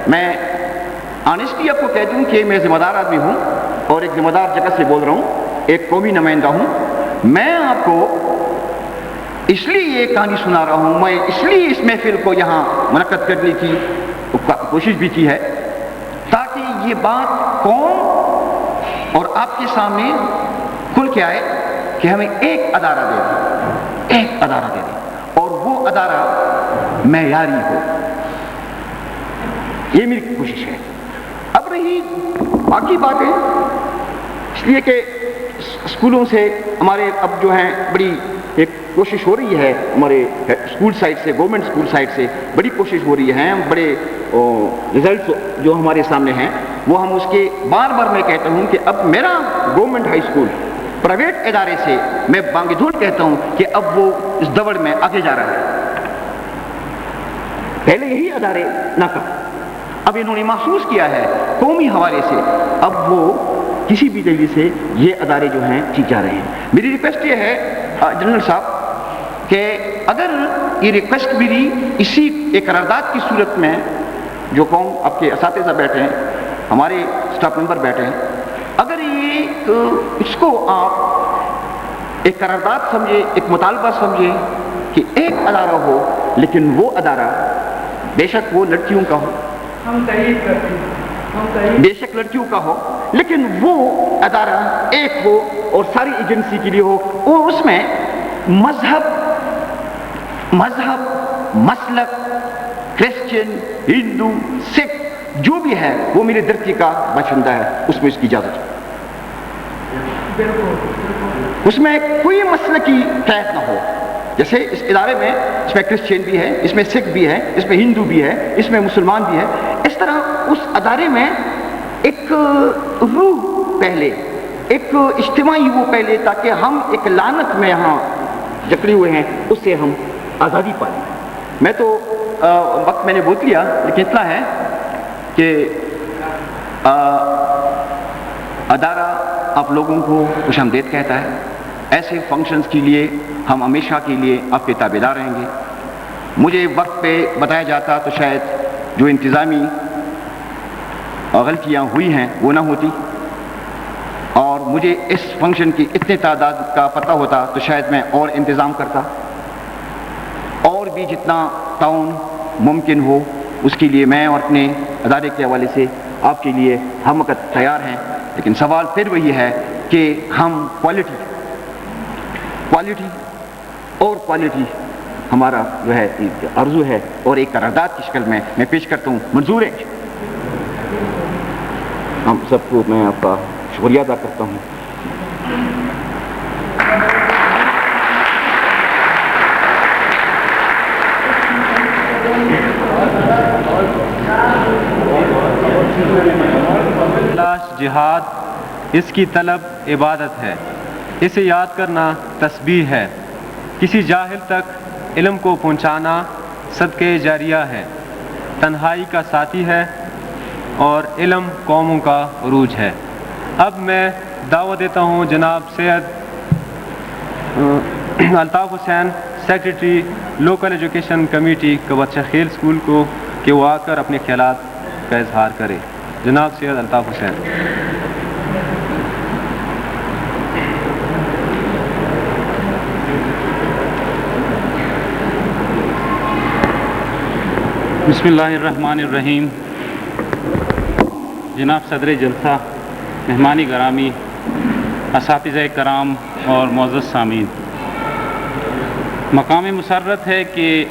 میں آنیسٹلی آپ کو کہتا ہوں کہ میں ذمہ دار آدمی ہوں اور ایک ذمہ دار جگہ سے بول رہا ہوں، ایک قومی نمائندہ ہوں. میں آپ کو اس لیے یہ کہانی سنا رہا ہوں، میں اس لیے اس محفل کو یہاں منعقد کرنے کی کوشش بھی کی ہے تاکہ یہ بات قوم اور آپ کے سامنے کھل کے آئے کہ ہمیں ایک ادارہ دے دیں، ایک ادارہ دے دیں، اور وہ ادارہ معیاری ہو. یہ میری کوشش ہے. اب رہی باقی باتیں، اس لیے کہ اسکولوں سے ہمارے اب جو ہیں بڑی ایک کوشش ہو رہی ہے، ہمارے اسکول سائڈ سے، گورنمنٹ اسکول سائڈ سے بڑی کوشش ہو رہی ہے. بڑے ریزلٹس جو ہمارے سامنے ہیں وہ ہم اس کے بار بار میں کہتا ہوں کہ اب میرا گورنمنٹ ہائی اسکول پرائیویٹ ادارے سے میں بانگ دھول کہتا ہوں کہ اب وہ اس دوڑ میں آگے جا رہا ہے. پہلے یہی ادارے ناکام، اب انہوں نے محسوس کیا ہے قومی حوالے سے اب وہ کسی بھی دلیل سے یہ ادارے جو ہیں ٹھیک جا رہے ہیں. میری ریکویسٹ یہ ہے جنرل صاحب کہ اگر یہ ریکویسٹ میری اسی ایک قرارداد کی صورت میں، جو قوم آپ کے اساتذہ بیٹھے ہیں، ہمارے اسٹاف ممبر بیٹھے ہیں، اگر یہ اس کو آپ ایک قرارداد سمجھے، ایک مطالبہ سمجھے کہ ایک ادارہ ہو، لیکن وہ ادارہ بے شک وہ لڑکیوں کا ہو، ہم تائید کرتے ہیں، بے شک لڑکیوں کا ہو، لیکن وہ ادارہ ایک ہو اور ساری ایجنسی کے لیے ہو، اور اس میں مذہب، مسلک، کرسچن، ہندو، سکھ جو بھی ہے وہ میرے دھرتی کا باشندہ ہے، اس میں اس کی اجازت ہے. اس میں کوئی مسلکی قید نہ ہو. جیسے اس ادارے میں اس میں کرسچین بھی ہے، اس میں سکھ بھی ہے، اس میں ہندو بھی ہے، اس میں مسلمان بھی ہے. اس طرح اس ادارے میں ایک روح پہلے، ایک اجتماعی وہ پہلے، تاکہ ہم ایک لعنت میں یہاں جکڑے ہوئے ہیں اس سے ہم آزادی پائیں. میں تو وقت میں نے بول لیا، لیکن اتنا ہے کہ ادارہ آپ لوگوں کو خوش آمدید کہتا ہے. ایسے فنکشنز کے لیے ہم ہمیشہ کے لیے آپ کے تابعدار رہیں گے. مجھے وقت پہ بتایا جاتا تو شاید جو انتظامی غلطیاں ہوئی ہیں وہ نہ ہوتی، اور مجھے اس فنکشن کی اتنے تعداد کا پتہ ہوتا تو شاید میں اور انتظام کرتا، اور بھی جتنا تعاون ممکن ہو اس کے لیے میں اور اپنے ادارے کے حوالے سے آپ کے لیے ہم وقت تیار ہیں. لیکن سوال پھر وہی ہے کہ ہم کوالٹی ہمارا جو ہے آرزو ہے، اور ایک قرارداد کی شکل میں پیش کرتا ہوں. منظور ہے؟ ہم سب کو میں آپ کا شکریہ ادا کرتا ہوں. جہاد اس کی طلب عبادت ہے، اسے یاد کرنا تسبیح ہے، کسی جاہل تک علم کو پہنچانا صدقہ جاریہ ہے، تنہائی کا ساتھی ہے اور علم قوموں کا عروج ہے. اب میں دعوت دیتا ہوں جناب Syed Altaf Hussain, secretary local education committee قبط شخیل اسکول کو، کہ وہ آ کر اپنے خیالات کا اظہار کرے. جناب سید الطاف حسین. بسم اللہ الرحمن الرحیم. جناب صدر جلسہ، مہمانی گرامی، اساتذہ کرام اور معزز سامعین، مقام مسرت ہے کہ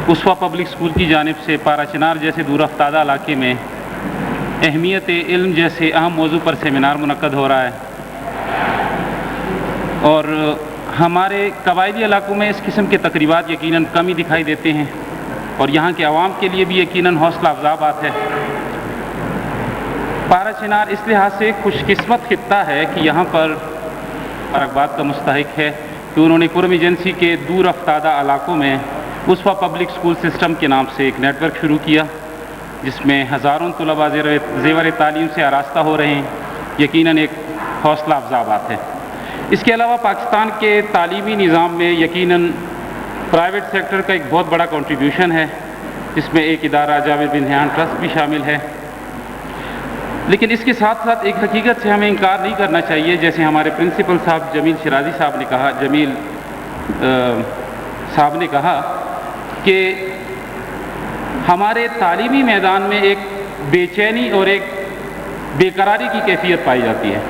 اسوا پبلک اسکول کی جانب سے پارا چنار جیسے دور افتادہ علاقے میں اہمیت علم جیسے اہم موضوع پر سیمینار منعقد ہو رہا ہے، اور ہمارے قبائلی علاقوں میں اس قسم کے تقریبات یقیناً کم ہی دکھائی دیتے ہیں، اور یہاں کے عوام کے لیے بھی یقیناً حوصلہ افزا بات ہے. پارا چنار اس لحاظ سے خوش قسمت خطہ ہے کہ یہاں پر مبارکباد کا مستحق ہے کہ انہوں نے قرم ایجنسی کے دور افتادہ علاقوں میں اسوا پبلک اسکول سسٹم کے نام سے ایک نیٹ ورک شروع کیا، جس میں ہزاروں طلباء زیور تعلیم سے آراستہ ہو رہے ہیں. یقیناً ایک حوصلہ افزا بات ہے. اس کے علاوہ پاکستان کے تعلیمی نظام میں یقیناً پرائیویٹ سیکٹر کا ایک بہت بڑا کنٹریبیوشن ہے. جس میں ایک ادارہ جاوید بن نہیان ٹرسٹ بھی شامل ہے. لیکن اس کے ساتھ ساتھ ایک حقیقت سے ہمیں انکار نہیں کرنا چاہیے، جیسے ہمارے پرنسپل صاحب جمیل شیرازی صاحب نے کہا کہ ہمارے تعلیمی میدان میں ایک بے چینی اور ایک بے قراری کی کیفیت پائی جاتی ہے.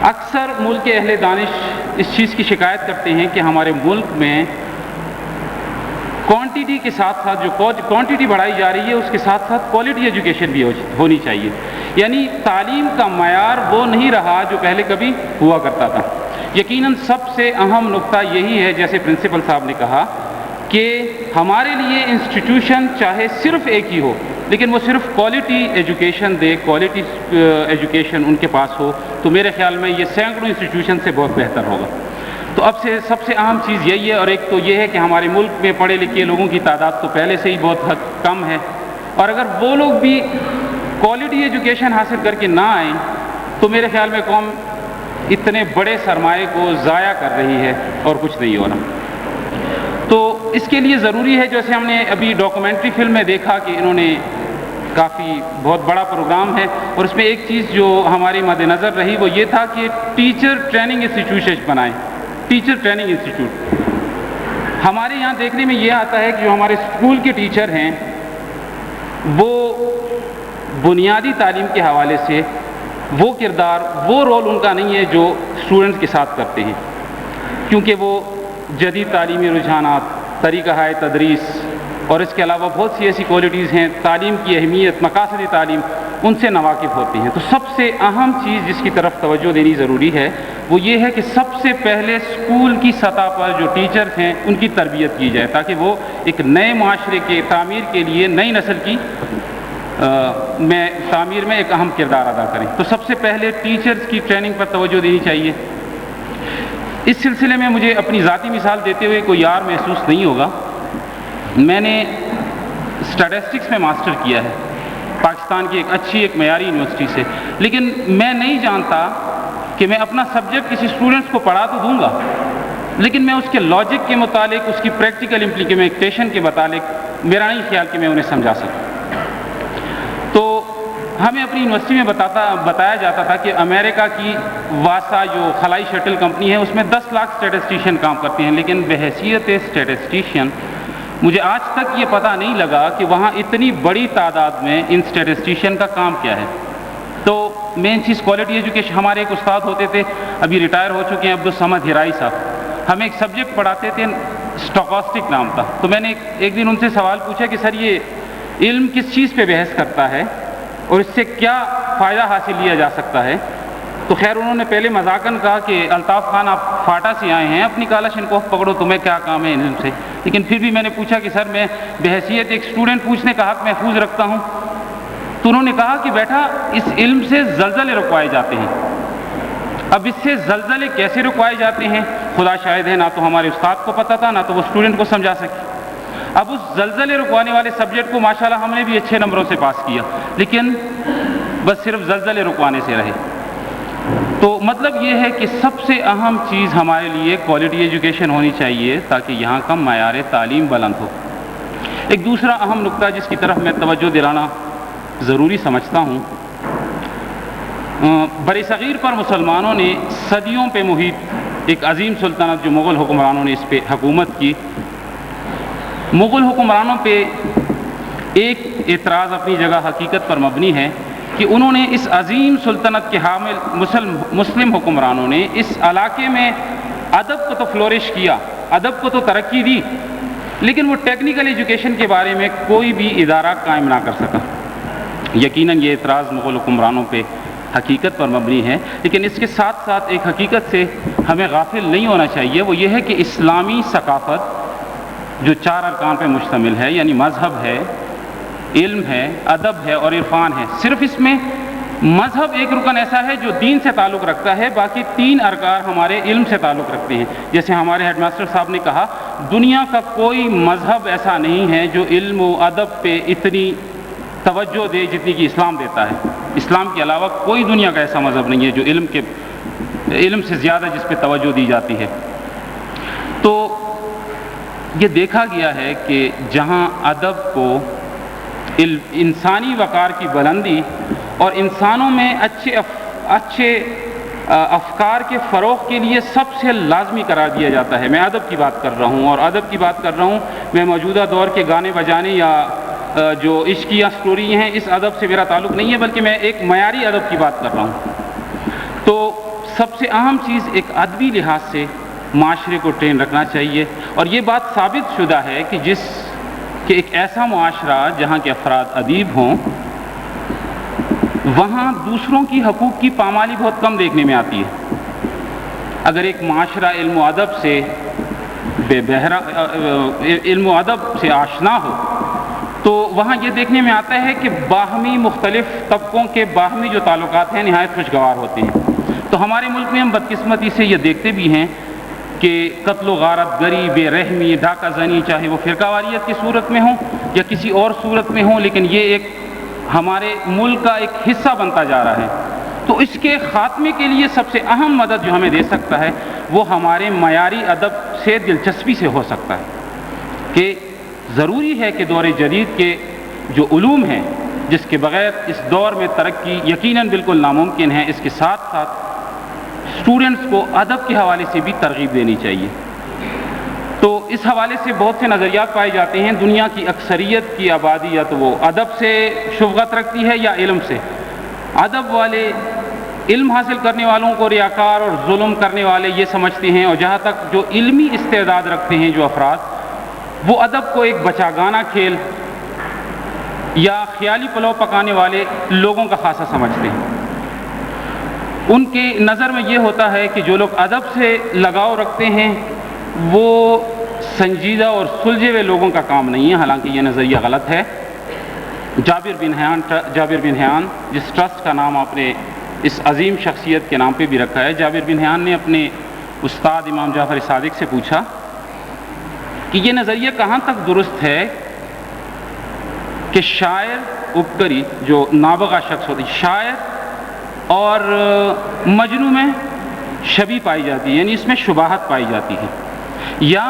اکثر ملک کے اہل دانش اس چیز کی شکایت کرتے ہیں کہ ہمارے ملک میں کوانٹیٹی کے ساتھ ساتھ جو کوانٹیٹی بڑھائی جا رہی ہے اس کے ساتھ ساتھ کوالٹی ایجوکیشن بھی ہونی چاہیے. یعنی تعلیم کا معیار وہ نہیں رہا جو پہلے کبھی ہوا کرتا تھا. یقیناً سب سے اہم نقطہ یہی ہے، جیسے پرنسپل صاحب نے کہا، کہ ہمارے لیے انسٹیٹیوشن چاہے صرف ایک ہی ہو لیکن وہ صرف کوالٹی ایجوکیشن دے، کوالٹی ایجوکیشن ان کے پاس ہو، تو میرے خیال میں یہ سینکڑوں انسٹیٹیوشن سے بہت بہتر ہوگا. تو اب سے سب سے اہم چیز یہی ہے، اور ایک تو یہ ہے کہ ہمارے ملک میں پڑھے لکھے لوگوں کی تعداد تو پہلے سے ہی بہت کم ہے، اور اگر وہ لوگ بھی کوالٹی ایجوکیشن حاصل کر کے نہ آئیں تو میرے خیال میں قوم اتنے بڑے سرمایے کو ضائع کر رہی ہے اور کچھ نہیں ہو رہا. تو اس کے لیے ضروری ہے، جیسے ہم نے ابھی ڈاکومنٹری فلم میں دیکھا کہ انہوں نے کافی بہت بڑا پروگرام ہے، اور اس میں ایک چیز جو ہماری مد نظر رہی وہ یہ تھا کہ ٹیچر ٹریننگ انسٹیٹیوشن بنائیں. ٹیچر ٹریننگ انسٹیٹیوٹ ہمارے یہاں دیکھنے میں یہ آتا ہے کہ جو ہمارے اسکول کے ٹیچر ہیں وہ بنیادی تعلیم کے حوالے سے وہ کردار، وہ رول ان کا نہیں ہے جو اسٹوڈنٹس کے ساتھ کرتے ہیں، کیونکہ وہ جدید تعلیمی رجحانات، طریقہ تدریس اور اس کے علاوہ بہت سی ایسی کوالٹیز ہیں، تعلیم کی اہمیت، مقاصد تعلیم، ان سے ناواقف ہوتے ہیں. تو سب سے اہم چیز جس کی طرف توجہ دینی ضروری ہے وہ یہ ہے کہ سب سے پہلے اسکول کی سطح پر جو ٹیچرز ہیں ان کی تربیت کی جائے، تاکہ وہ ایک نئے معاشرے کے تعمیر کے لیے، نئی نسل کی تعمیر میں ایک اہم کردار ادا کریں. تو سب سے پہلے ٹیچرز کی ٹریننگ پر توجہ دینی چاہیے. اس سلسلے میں مجھے اپنی ذاتی مثال دیتے ہوئے کوئی یار محسوس نہیں ہوگا. میں نے اسٹیٹسٹکس میں ماسٹر کیا ہے پاکستان کی ایک معیاری یونیورسٹی سے، لیکن میں نہیں جانتا کہ میں اپنا سبجیکٹ کسی اسٹوڈنٹس کو پڑھا تو دوں گا، لیکن میں اس کے لاجک کے متعلق، اس کی پریکٹیکل امپلیمنٹیشن کے متعلق میرا نہیں خیال کہ میں انہیں سمجھا سکوں. تو ہمیں اپنی یونیورسٹی میں بتایا جاتا تھا کہ امریکہ کی واسا جو خلائی شٹل کمپنی ہے اس میں 10 لاکھ اسٹیٹسٹیشین کام کرتے ہیں، لیکن بحیثیت اسٹیٹسٹیشین مجھے آج تک یہ پتہ نہیں لگا کہ وہاں اتنی بڑی تعداد میں ان اسٹیٹسٹیشین کا کام کیا ہے. تو مین چیز کوالٹی ایجوکیشن. ہمارے ایک استاد ہوتے تھے، ابھی ریٹائر ہو چکے ہیں، عبدالصمد ہرائی صاحب. ہمیں ایک سبجیکٹ پڑھاتے تھے، اسٹوکاسٹک نام تھا. تو میں نے ایک دن ان سے سوال پوچھا کہ سر یہ علم کس چیز پہ بحث کرتا ہے اور اس سے کیا فائدہ حاصل لیا جا سکتا ہے؟ تو خیر انہوں نے پہلے مذاقاً کہا کہ الطاف خان آپ فاٹا سے آئے ہیں، اپنی کالاشنکوف پکڑو، تمہیں کیا کام ہے علم سے. لیکن پھر بھی میں نے پوچھا کہ سر میں بحیثیت ایک اسٹوڈنٹ پوچھنے کا حق محفوظ رکھتا ہوں. تو انہوں نے کہا کہ بیٹا اس علم سے زلزلے رکوائے جاتے ہیں. اب اس سے زلزلے کیسے رکوائے جاتے ہیں خدا شاہد ہے، نہ تو ہمارے استاد کو پتہ تھا نہ تو وہ اسٹوڈنٹ کو سمجھا سکے. اب اس زلزلے رکوانے والے سبجیکٹ کو ماشاءاللہ ہم نے بھی اچھے نمبروں سے پاس کیا، لیکن بس صرف زلزلے رکوانے سے رہے. تو مطلب یہ ہے کہ سب سے اہم چیز ہمارے لیے کوالٹی ایجوکیشن ہونی چاہیے تاکہ یہاں کا معیار تعلیم بلند ہو. ایک دوسرا اہم نقطہ جس کی طرف میں توجہ دلانا ضروری سمجھتا ہوں، بر صغیر پر مسلمانوں نے صدیوں پہ محیط ایک عظیم سلطنت جو مغل حکمرانوں نے اس پہ حکومت کی. مغل حکمرانوں پہ ایک اعتراض اپنی جگہ حقیقت پر مبنی ہے کہ انہوں نے اس عظیم سلطنت کے حامل مسلم حکمرانوں نے اس علاقے میں ادب کو تو فلورش کیا، ادب کو تو ترقی دی، لیکن وہ ٹیکنیکل ایجوکیشن کے بارے میں کوئی بھی ادارہ قائم نہ کر سکا. یقیناً یہ اعتراض مغل حکمرانوں پہ حقیقت پر مبنی ہے، لیکن اس کے ساتھ ساتھ ایک حقیقت سے ہمیں غافل نہیں ہونا چاہیے، وہ یہ ہے کہ اسلامی ثقافت جو 4 ارکان پہ مشتمل ہے، یعنی مذہب ہے، علم ہے، ادب ہے اور عرفان ہے. صرف اس میں مذہب ایک رکن ایسا ہے جو دین سے تعلق رکھتا ہے، باقی 3 ارکان ہمارے علم سے تعلق رکھتے ہیں. جیسے ہمارے ہیڈ ماسٹر صاحب نے کہا، دنیا کا کوئی مذہب ایسا نہیں ہے جو علم و ادب پہ اتنی توجہ دے جتنی کہ اسلام دیتا ہے. اسلام کے علاوہ کوئی دنیا کا ایسا مذہب نہیں ہے جو علم سے زیادہ جس پہ توجہ دی جاتی ہے. تو یہ دیکھا گیا ہے کہ جہاں ادب کو انسانی وقار کی بلندی اور انسانوں میں اچھے افکار کے فروغ کے لیے سب سے لازمی قرار دیا جاتا ہے. میں ادب کی بات کر رہا ہوں، اور ادب کی بات کر رہا ہوں میں موجودہ دور کے گانے بجانے یا جو عشقیہ سٹوری ہیں اس ادب سے میرا تعلق نہیں ہے، بلکہ میں ایک معیاری ادب کی بات کر رہا ہوں. تو سب سے اہم چیز ایک ادبی لحاظ سے معاشرے کو ٹرین رکھنا چاہیے، اور یہ بات ثابت شدہ ہے کہ ایک ایسا معاشرہ جہاں کے افراد ادیب ہوں وہاں دوسروں کی حقوق کی پامالی بہت کم دیکھنے میں آتی ہے. اگر ایک معاشرہ علم و ادب سے آشنا ہو تو وہاں یہ دیکھنے میں آتا ہے کہ باہمی مختلف طبقوں کے باہمی جو تعلقات ہیں نہایت خوشگوار ہوتے ہیں. تو ہمارے ملک میں ہم بدقسمتی سے یہ دیکھتے بھی ہیں کہ قتل و غارت گری، بے رحمی، ڈاکہ زنی، چاہے وہ فرقہ واریت کی صورت میں ہوں یا کسی اور صورت میں ہوں، لیکن یہ ایک ہمارے ملک کا ایک حصہ بنتا جا رہا ہے. تو اس کے خاتمے کے لیے سب سے اہم مدد جو ہمیں دے سکتا ہے وہ ہمارے معیاری ادب سے دلچسپی سے ہو سکتا ہے. کہ ضروری ہے کہ دور جدید کے جو علوم ہیں جس کے بغیر اس دور میں ترقی یقیناً بالکل ناممکن ہے، اس کے ساتھ ساتھ اسٹوڈنٹس کو ادب کے حوالے سے بھی ترغیب دینی چاہیے. تو اس حوالے سے بہت سے نظریات پائے جاتے ہیں. دنیا کی اکثریت کی آبادی یا تو وہ ادب سے شفقت رکھتی ہے یا علم سے. ادب والے علم حاصل کرنے والوں کو ریاکار اور ظلم کرنے والے یہ سمجھتے ہیں، اور جہاں تک جو علمی استعداد رکھتے ہیں جو افراد، وہ ادب کو ایک بچاگانہ کھیل یا خیالی پلاؤ پکانے والے لوگوں کا خاصہ سمجھتے ہیں. ان کی نظر میں یہ ہوتا ہے کہ جو لوگ ادب سے لگاؤ رکھتے ہیں وہ سنجیدہ اور سلجھے ہوئے لوگوں کا کام نہیں ہے. حالانکہ یہ نظریہ غلط ہے. جابر بن حیان جس ٹرسٹ کا نام آپ نے اس عظیم شخصیت کے نام پہ بھی رکھا ہے، جابر بن حیان نے اپنے استاد امام جعفر صادق سے پوچھا کہ یہ نظریہ کہاں تک درست ہے کہ شاعر عبقری جو نابغہ شخص ہوتی، شاعر اور مجنو میں شبیہ پائی جاتی ہے، یعنی اس میں شباہت پائی جاتی ہے، یا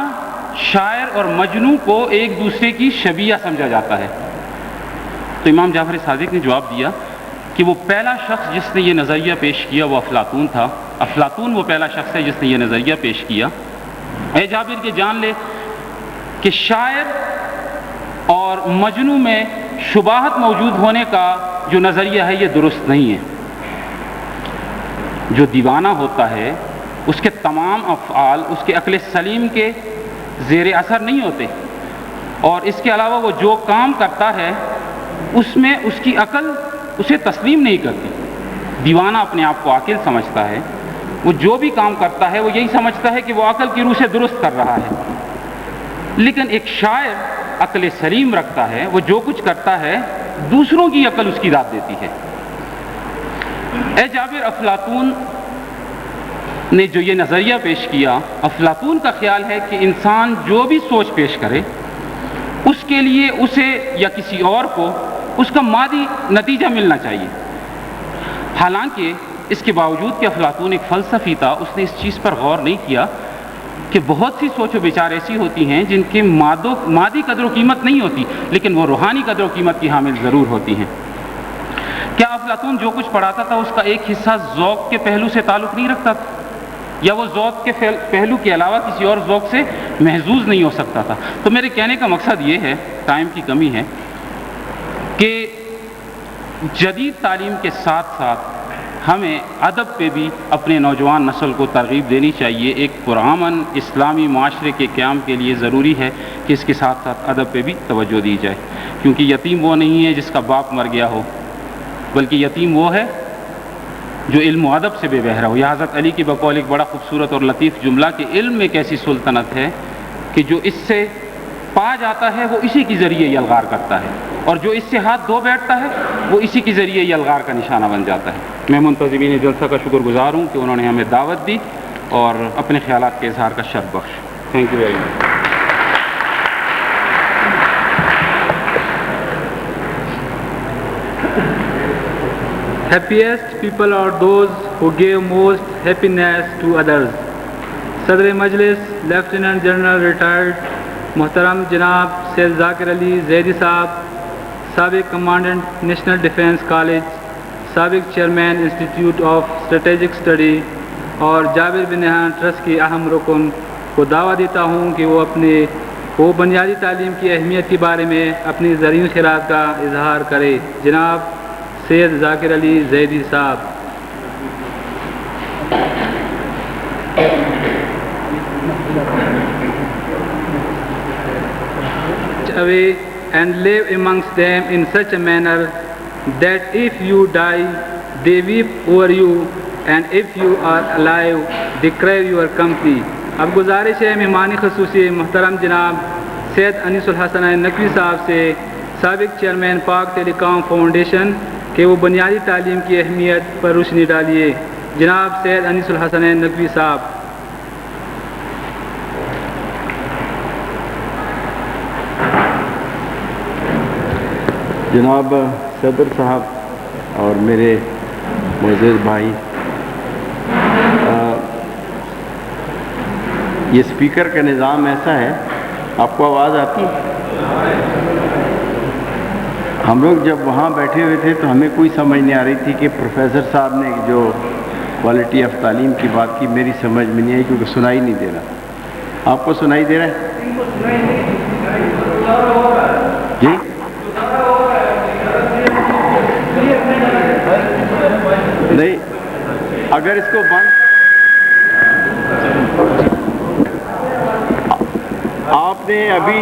شاعر اور مجنو کو ایک دوسرے کی شبیہ سمجھا جاتا ہے. تو امام جعفر صادق نے جواب دیا کہ وہ پہلا شخص جس نے یہ نظریہ پیش کیا وہ افلاطون تھا. افلاطون وہ پہلا شخص ہے جس نے یہ نظریہ پیش کیا. اے جابر کہ جان لے کہ شاعر اور مجنو میں شباہت موجود ہونے کا جو نظریہ ہے یہ درست نہیں ہے. جو دیوانہ ہوتا ہے اس کے تمام افعال اس کے عقل سلیم کے زیر اثر نہیں ہوتے، اور اس کے علاوہ وہ جو کام کرتا ہے اس میں اس کی عقل اسے تسلیم نہیں کرتی. دیوانہ اپنے آپ کو عاقل سمجھتا ہے، وہ جو بھی کام کرتا ہے وہ یہی سمجھتا ہے کہ وہ عقل کی روح سے درست کر رہا ہے. لیکن ایک شاعر عقل سلیم رکھتا ہے، وہ جو کچھ کرتا ہے دوسروں کی عقل اس کی داد دیتی ہے. اے جابر، افلاطون نے جو یہ نظریہ پیش کیا، افلاطون کا خیال ہے کہ انسان جو بھی سوچ پیش کرے اس کے لیے اسے یا کسی اور کو اس کا مادی نتیجہ ملنا چاہیے. حالانکہ اس کے باوجود کہ افلاطون ایک فلسفی تھا، اس نے اس چیز پر غور نہیں کیا کہ بہت سی سوچ و بچار ایسی ہوتی ہیں جن کے مادی قدر و قیمت نہیں ہوتی، لیکن وہ روحانی قدر و قیمت کی حامل ضرور ہوتی ہیں. کیا افلاطون جو کچھ پڑھاتا تھا اس کا ایک حصہ ذوق کے پہلو سے تعلق نہیں رکھتا تھا، یا وہ ذوق کے پہلو کے علاوہ کسی اور ذوق سے محظوظ نہیں ہو سکتا تھا؟ تو میرے کہنے کا مقصد یہ ہے، ٹائم کی کمی ہے، کہ جدید تعلیم کے ساتھ ساتھ ہمیں ادب پہ بھی اپنے نوجوان نسل کو ترغیب دینی چاہیے. ایک پرامن اسلامی معاشرے کے قیام کے لیے ضروری ہے کہ اس کے ساتھ ساتھ ادب پہ بھی توجہ دی جائے، کیونکہ یتیم وہ نہیں ہے جس کا باپ مر گیا ہو، بلکہ یتیم وہ ہے جو علم و ادب سے بے بہرا ہو. یہ حضرت علی کی بقول ایک بڑا خوبصورت اور لطیف جملہ کہ علم ایک ایسی سلطنت ہے کہ جو اس سے پا جاتا ہے وہ اسی کے ذریعے یلغار کرتا ہے، اور جو اس سے ہاتھ دھو بیٹھتا ہے وہ اسی کے ذریعے یلغار کا نشانہ بن جاتا ہے. میں منتظمین جلسہ کا شکر گزار ہوں کہ انہوں نے ہمیں دعوت دی اور اپنے خیالات کے اظہار کا شرف بخش. Thank you very much. Happiest people are those who give most happiness to others. Sadr Majlis, Lieutenant General Retired محترم جناب سید ذاکر علی زیدی صاحب، سابق کمانڈنٹ نیشنل ڈیفنس کالج، سابق chairman institute of strategic study اور جابر بن نہیان ٹرسٹ کی اہم رکن کو دعویٰ دیتا ہوں کہ وہ بنیادی تعلیم کی اہمیت کے بارے میں اپنی زرعی خیالات کا اظہار کرے۔ جناب سید ذاکر علی زیدی صاحب۔ Away and live amongst them in such a manner that if you die, they weep over you, and if you are alive, they crave your company۔ اب گزارش ہے مہمان خصوصی محترم جناب سید انیس الحسن نقوی صاحب سے، سابق چیئرمین پاک ٹیلی کام فاؤنڈیشن، کہ وہ بنیادی تعلیم کی اہمیت پر روشنی ڈالیے۔ جناب سید انیس الحسن نقوی صاحب۔ جناب صدر صاحب اور میرے معزز بھائی، یہ اسپیکر کا نظام ایسا ہے، آپ کو آواز آتی ہے؟ ہم لوگ جب وہاں بیٹھے ہوئے تھے تو ہمیں کوئی سمجھ نہیں آ رہی تھی کہ پروفیسر صاحب نے جو کوالٹی آف تعلیم کی بات کی، میری سمجھ میں نہیں آئی کیونکہ سنائی نہیں دے رہا۔ آپ کو سنائی دے رہا ہے؟ جی نہیں، اگر اس کو بند آپ نے ابھی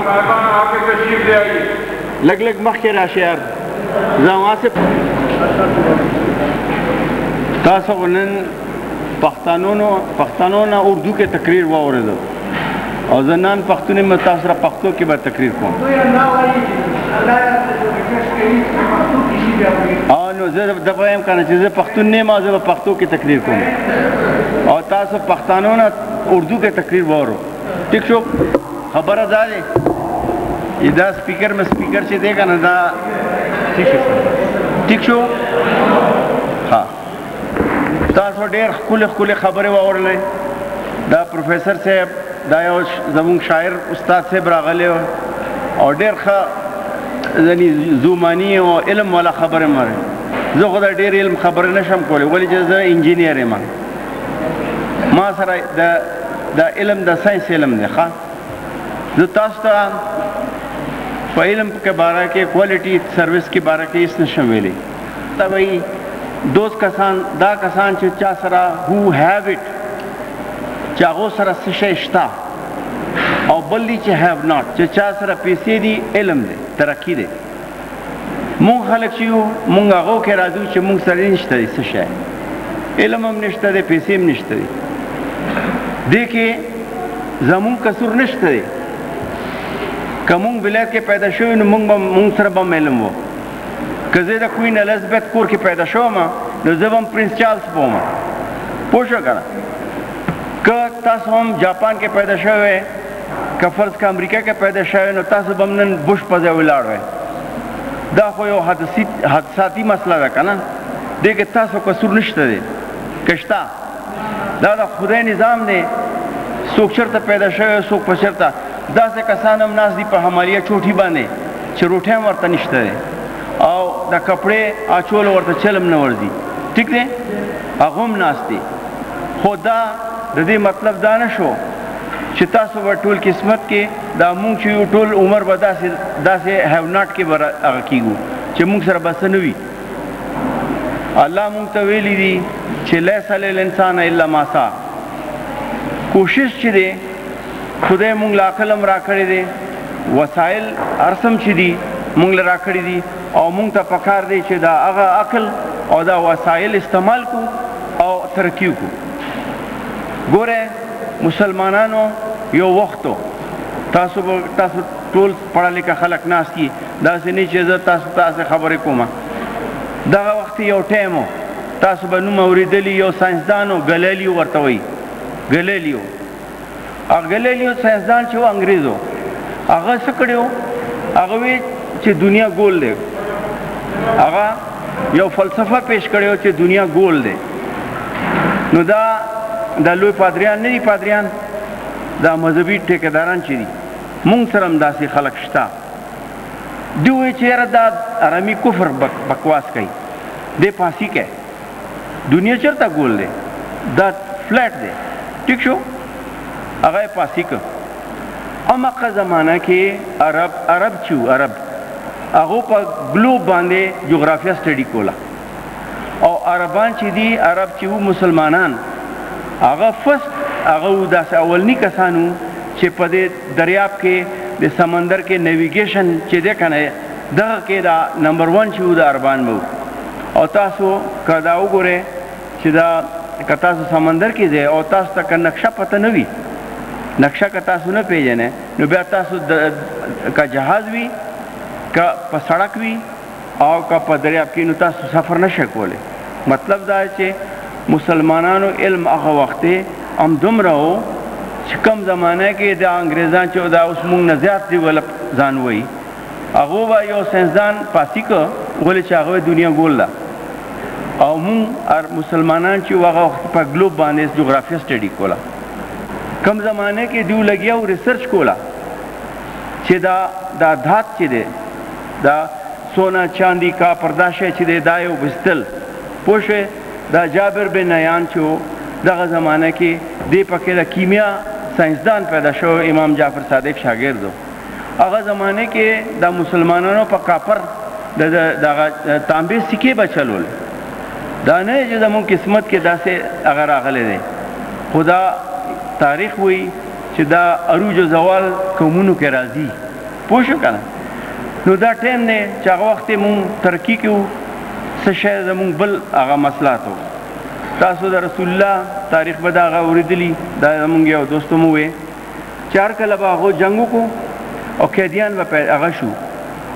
لگ لگ مخ کے راشیار وہاں سے تاسو نن پښتنو نه اردو کې تقریر واورېدو او زه نن پښتون یم، تاسو سره پښتو کې به تقریر کوم. نو زه دغه وایم که نه چې زه پښتون نه یم، زه به پښتو کې تقریر کوم او تاسو پښتانو نه اردو کې تقریر واورو. ٹھیک شو؟ خبره دا دی دا سپیکر میں سپیکر چې دی که نه دا ٹھیک شو؟ ها تاسو ډېر ښکلې خبرې واورلې. دا پروفیسر صاحب، دا یو زموږ شاعر استاد صاحب راغلی او ډېر ښه ځینې زوماني او علم والا خبرې مې، زه خو دا ډېر علم خبرې نشم کولی ولې چې زه انجینیر یم. ما سره دا علم د ساینس علم دی. ښه زه تاسو ته په علم کے بارے کې کوالٹی سروس کے بارے کې هیڅ نشم ویلی. دا وایي دوست کسان، دا کسان چې چا سره who have it، چې هغو سره څه شی شته، او بل دی چې have not، چې چا سره پیسې دي، علم دی، ترقی دی. مونږ خلک چې یو مونږ هغو کې راځو چې مونږ سره نشته دی څه شی، علم هم نشته دی، پیسې هم نشته دی. دې کې زمونږ قصور نشته دی. که مونږ ولایت کې پیدا شوي نو مونږ سره به هم علم و. که زه د کوین الیزابت کور کې پیدا شوم نو زه به هم پرنس چارلز به وم. پوه شو که نه؟ که تاسو هم جاپان کې پیدا شوی، که فرض که امریکا کې پیدا شوی، نو تاسو به هم نن بش په ځای ولاړ وی. دا خو یو حادثاتي مسله ده که نه؟ دې کې تاسو قصور نشته دی. که شته دا د خدای نظام دی، څوک چېرته پیدا شوی څوک په چېرته. داسې کسان هم ناست دي په حمالیه چوټي باندې چې روټۍ هم ورته نشته دی او د کپړې اچولو ورته چل هم نه ورځي. ټیک دی؟ هغه هم ناست دي. خو دا د دې مطلب دا نه شو چې تاسو به ټول قسمت کې دا مونږ چې یو ټول عمر به داسې هیو ناټ کې به هغه کېږو چې مونږ سره به څه نه وي. الله مونږ ته ویلي دي چې لیس للانسان الا ما سعی. کوشش چې دی خدای مونږ له عقل هم راکړی دی، وسایل ارسم چې دي مونږ له راکړي دي، او مونږ ته پکار دی چې دا هغه عقل او دا وسایل استعمال کو او ترقی کو. ګوره مسلمانانو یو وختو تاسو ټول پړه لیکه خلک ناست دي، داسې نه چې زه تاسو ته خبرې کومه. دغه وخت یو ټایم و، تاسو به نوم اورېدلي، یو ساینسدان و ګلیلیو ورته وایي. ګلیلیو ګلیلیو ساینسدان چې و انګریز و، هغه څه کړي و؟ هغه وی چې دنیا ګول دی. هغه یو فلسفه پیش کړی و چې دنیا ګول دی. نو دا لوی پادریان نه دي، پادریان دا مذهبي ټیکهداران چې دي، مونږ سره هم داسې خلک شته. دوی وایي چې یاره دا ارامي کفر بکواس کوي، دی پاسي کوي. دنیا چېرته ګول دی؟ دا فلیټ دی، ټیک شو، هغه یې پاسي که. هماغه زمانه کې عرب چې وو، عرب هغو په ګلوب باندې جغرافیه سټډي کوله، او عربان چې دي، عرب چې وو مسلمانان، هغه فسٹ هغه وو داسې اولني کسان وو چې په دې دریاب کې د سمندر کې نیویګیشن چې دی که نه، دغه کې دا نمبر 1 چې وو د عربان به وو. او تاسو که دا وګورئ چې دا که تاسو سمندر کې ځئ او تاسو ته که نقشه پته نه وي، نقشه که تاسو نه پیژنئ، نو بیا تاسو که جهاز وي، که په سړک وي، او که په دریاب کې، نو تاسو سفر نشئ کولی. مطلب دا چې مسلمانانو علم هغه وخت هم دومره و چې کم زمانه کې دا انګریزان چې دا اوس مونږ نه زیات ډیولپ ځان وایي، هغو به یو ساینسدان پاسي که، ولې چې هغه دنیا ګول ده، او مونږ مسلمانان چې هغه وخت په ګلوب باندې جغرافیه سټډي کوله. کم زمانه کې دوی لګیا و ریسرچ کوله چې دا دھات چې دی، دا سونا چاندی کا پرداشه چې دی، دا یو بستل پوه شوې. دا جابر بن نیان چې و، دغه زمانه کې دی پکې د کیمیا ساینسدان پیدا شو، امام جعفر صادق شاګرد و. هغه زمانه کې د مسلمانانو په کاپر دغه تانبې سکې به چلول. دا نه چې زموږ قسمت کې داسې هغه راغلی دی، خو دا تاریخ وایي چې دا عروج و زوال قومونو کې راځي، پوه شو که نه. نو دا ټایم دی چې هغه وخت مونږ ترقي کې وو، څه شی زمونږ بل هغه مسلات و. تاسو د رسول الله تاریخ به دا هغه اورېدلي، دا زمونږ یو دوست مو وی چې هر کله به هغو جنګ وکړو او قیدیان به هغه شو،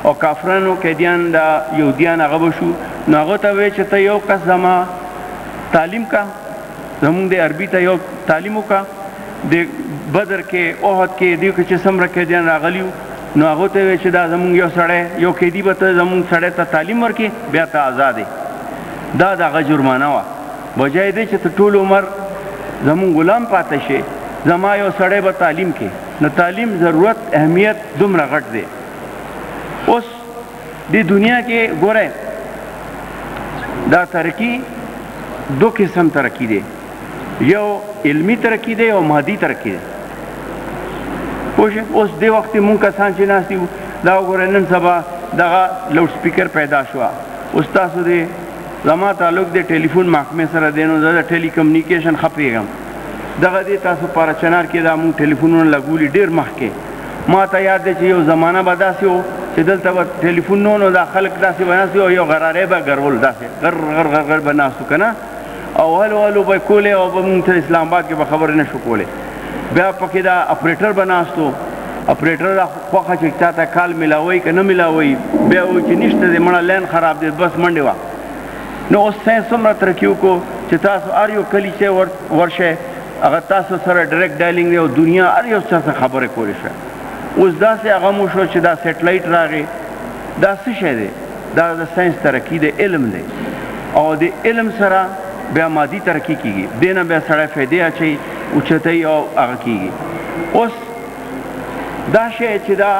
او کافرانو قیدیان د یهودیان هغه به شو، نو هغو ته وی چې ته یو کس زما تعلیم کا، زمونږ د عربي ته یو تعلیم وکړه. د بدر کې، احد کې، دیو کې چې څومره قیدیان راغلي وو، نو هغو ته وی چې دا زمونږ یو سړی، یو قیدي به ته زمونږ سړی ته تعلیم ورکړي، بیا ته آزاد یې. دا د هغه جرمانه وه، بجای دی چې ته ټول عمر زمونږ غلام پاته شي، زما یو سړی به تعلیم کې. نو تعلیم ضرورت اهمیت دومره غټ دی. اوس د دنیا کې ګورئ، دا ترقي دو قسم ترقي دی، یو علمی ترقي دی او مادي ترقي دی. پوه شئ. اوس دې وخت مونږ کسان چې ناست یو، دا وګورئ نن سبا دغه لاؤډ سپیکر پیدا شوه. اوس تاسو د زما تعلق د ټلیفون محکمې سره دی، نو زه د ټیلی کمیونیکیشن ښه پوهېږم. دغه دی تاسو پارچنار کې دا مونږ ټلیفونونه لګولي ډېر مخکې. ما ته یاد دی چې یو زمانه به داسې و چې دلته به ټلیفون نه و، نو دا خلک داسې به ناست وي، او یو غراری به ګرول، داسې غر غر غر غر به ناست و که نه، او هلو هلو به کولې، او به مونږ ته اسلام آباد کې به خبرې نه شو کولی. بیا پکې دا اپریټر به ناست و، اپریټر دا خوښه چې چا ته کال میلاوئ که نه میلاوئ، بیا وایي چې نشته دی، مړه لین خراب دی، بس منډې وه. نو اوس ساینس څومره ترقي وکړو چې تاسو هر یو کلي چې ورشئ، هغه تاسو سره ډایرکټ ډایلینګ دی، او دنیا هر یو چا سره خبرې کولی شئ. اوس داسې هغه مو شو چې دا سیټلایټ راغی. دا څه شی دی؟ دا د ساینس ترقي دی، علم دی، او د علم سره بیا مادي ترقي کېږي، دې نه بیا سړی فایدې اچوي، اوچتوي او هغه کېږي. اوس دا شی چې دا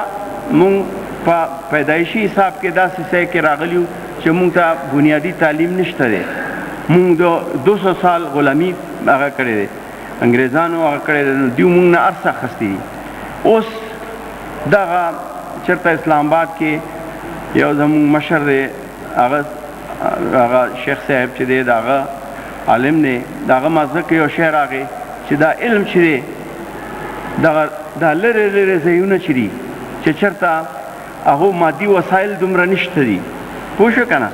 مونږ په پیدایشي حساب کې داسې ځای کې راغلي یو چې مونږ ته بنیادي تعلیم نشته دی. مونږ د 200 سال غلامي هغه کړې دی، انګریزانو هغه کړې دی، نو دوی مونږ نه هر څه اخیستی دي. اوس دغه چېرته اسلام آباد کې یو زمونږ مشر دی، هغه شیخ صاحب چې دی، د هغه عالم دی، د هغه مازغه کې یو شی راغی چې دا علم چې دی، دغه دا لرې لرې ځایونه چې دي چې چېرته هغو مادي وسایل دومره نشته دي، پوه شو که نه.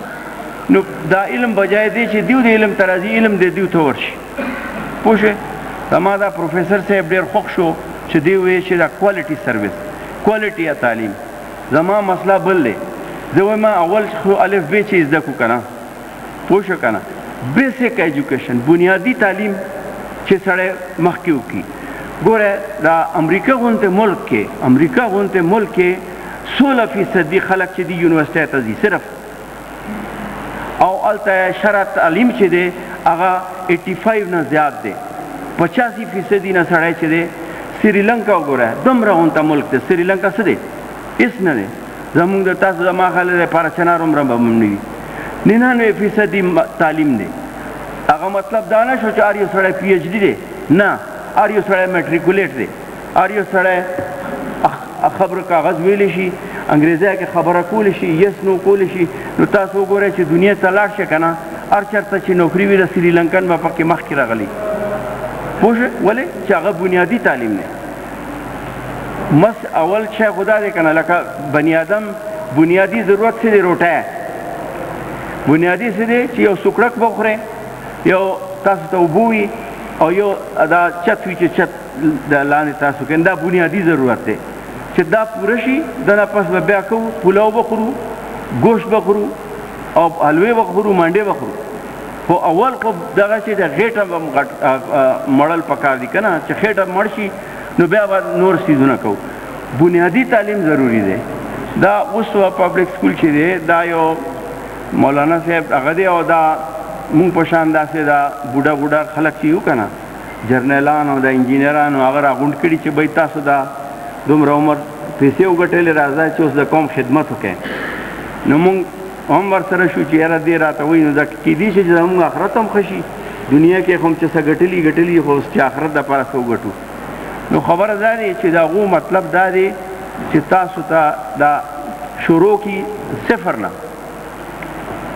نو دا علم بجای دی چې دیو د علم ته راځي، علم دی دیو ته ورشي، پوه شوې. زما دا پروفیسر صاحب ډېر خوښ شو چې دی وایي چې دا کوالټي سروس، کوالټي یا تعلیم. زما مسله بل دی، زه وایم اول خو الف ب چې زده کړو که نه، پوه شو که نه. بیسک ایجوکیشن، بنیادي تعلیم چې سړی مخکې وکړي. ګوره دا امریکا غونته ملک کې، امریکا غونته ملک کې 16% خلک چې دي یونیورسټۍ ته ځي صرف، او هلته شرع تعلیم چې دی هغه 85 نه زیات دی. 85% نه سړی چې دی سریلنکا وګوره دومره غونته ملک دی سریلنکا څه دی هېڅ نه دی زمونږ د تاسو زما خیال دی پاره چنار عمره به هم نه وي 99% تعلیم دی هغه مطلب دا نه شو چې هر یو سړی پی ایچ ډي دی نه هر یو سړی میټریکولیټ دی هر یو سړی خبر کاغذ ویلی شي انګریزی کې خبره کولی شي یس نو کولی شي نو تاسو وګورئ چې دنیا ته لاړ شئ که نه هر چېرته چې نوکري وي د سریلنکن به پکې مخکې راغلی پوه شوې ولې چې هغه بنیادي تعلیم دی مس اول شی خو دا دی که نه لکه بني آدم بنیادي ضرورت څه دی روټی بنیادي څه دی چې یو سوکړک به وخورئ یو تاسو ته اوبه وي او یو دا چت وي چې چت د لاندې تاسو کوئ دا بنیادي ضرورت دی چې دا پوره شي د نه پس به بیا کوو پلاو به خورو ګوشت به خورو او حلوې به خورو منډې به خورو خو اول خو دغه چې د غېټه به مړل پکار دي که نه چې خېټه مړ شي نو بیا به نور څیزونه کوو بنیادي تعلیم ضروري دی دا اوس پبلک سکول چې دی دا یو مولانا صاحب هغه دی او دا مونږ په شان داسې دا بوډا خلک چې یو که نه جرنیلان او د انجینرانو هغه راغونډ کړي چې بی تاسو دا دومره عمر پیسې وګټلې راځه چې اوس د قوم خدمت وکړئ نو مونږ هم ورسره شو چې یاره دې راته وایي نو دا کیدای شي چې زموږ آخرت هم ښه شي دنیا کې خو هم چې څه ګټلي خو اوس چې آخرت دپاره څه وګټو نو خبره دا دی چې د هغو مطلب دا دی چې تاسو ته دا شروع کی صفر نه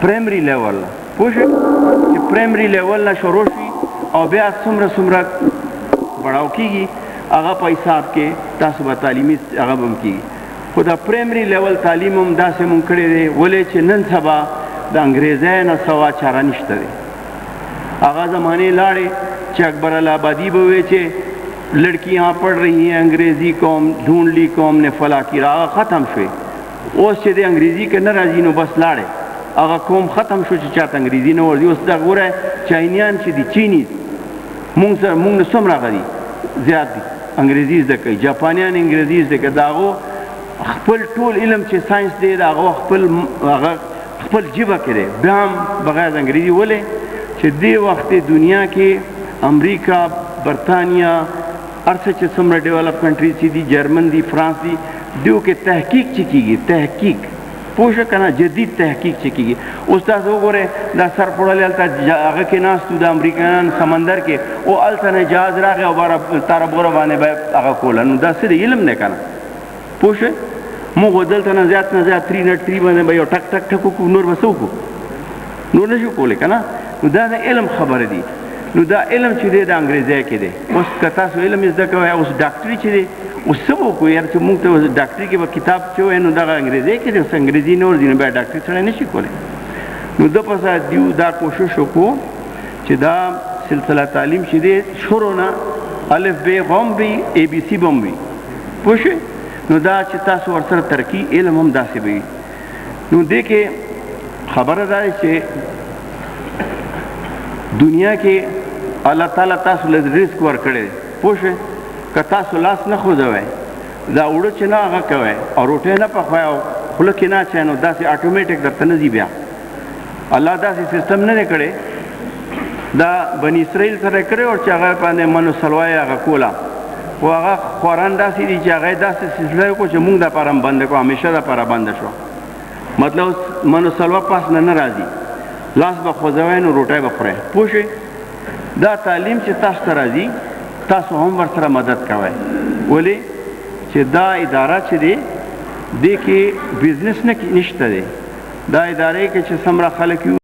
پرایمري لیول نه پوه شئ چې پرایمري لیول نه شروع شي او بیا څومره بړاو کېږي هغه په حساب کې تاسو به تعلیمي هغه به هم کېږي خو دا پرایمري لیول تعلیم هم داسې مونږ کړی دی ولې چې نن سبا د انګریزۍ نه سوا چاره نشته دی هغه زمانې لاړې چې اکبر الآبادي به وایي چې لڑکی یہاں پڑھ رہی ہیں انگریزی قوم ڈھونڈ لی قوم نے فلاں کی هغه ختم شوی اوس چې د انګریزي کې نه راځي نو بس لاړې هغه قوم ختم شو چې چاته انګریزي نه ورځي اوس دا ګوره چاینیان چې دي چینیز مونږ نه څومره هغه دي زیات دي انګریزي زده کوي جاپانیان انګریزي زده کوي د هغو خپل ټول علم چې ساینس دی د هغه خپل ژبه کې دی بیا هم بغیر د انګریزي ولې چې دې وخت دنیا کې امریکا برطانیه هر څه چې څومره ډیولپ کنټریز دي جرمن دي فرانس دي دیو کې تحقیق چې کېږي تحقیق پوه شو که نه جدید تحقیق چې کېږي اوس تاسو وګورئ دا سر پوړلی هلته هغه کې ناست و د امریکایان سمندر کې او هلته نه جهاز راغی او تاربوره باندې به هغه کوله نو دا څه دی علم دی که نه پوه شوې موږ دلته نه زیات 3 باندې به یو ټک ټک ټک وکړو نور به څه وکړو نور نه شو کولی که نه نو دا د علم خبره دي نو دا علم چې دی د انګریزۍ کې دی اوس که تاسو علم زده کوئ اوس ډاکټري چې دی اوس څه به وکړو یار چې مونږ ته ډاکټري کې به کتاب چې وایي نو دغه انګریزۍ کې دی اوس انګریزي نه ورځي نو بیا ډاکټري سړی نه شي کولی نو ده پسه دیو دا کوشش وکړو چې دا سلسله تعلیم چې دی شروع نه الف ب به هم وي اے بي سي به هم وي پوه شوې نو دا چې تاسو ورسره ترقي علم هم داسې به وي نو دې کې خبره دا دی چې دنیا کې الله تعالی تاسو له رزق ورکړی پوه شوې که تاسو لاس نه خوځوئ دا اوړه چې نه هغه کوئ او روټۍ نه پخوئ او خوله کې نه اچوئ نو داسې اټومیټک درته نه ځي بیا الله داسې سیسټم نه دی کړی دا بني اسرائیل سره یې کړی او چې هغه باندې منو سلوا یې هغه کوله خو هغه خواران داسې دي چې هغه یې داسې سلسله یې وکړو چې مونږ دپاره هم بنده کړو همیشه دپاره بنده شوه مطلب منو سلوا پاس نه راځي لاس به خوځوئ نو روټۍ به خورئ پوه شوې دا تعلیم چې تاسو ته راځي تاسو هم ورسره مدد کوئ ولې چې دا اداره چې دی دې کې بزنس نشته دی دا ادارې کې چې څومره خلک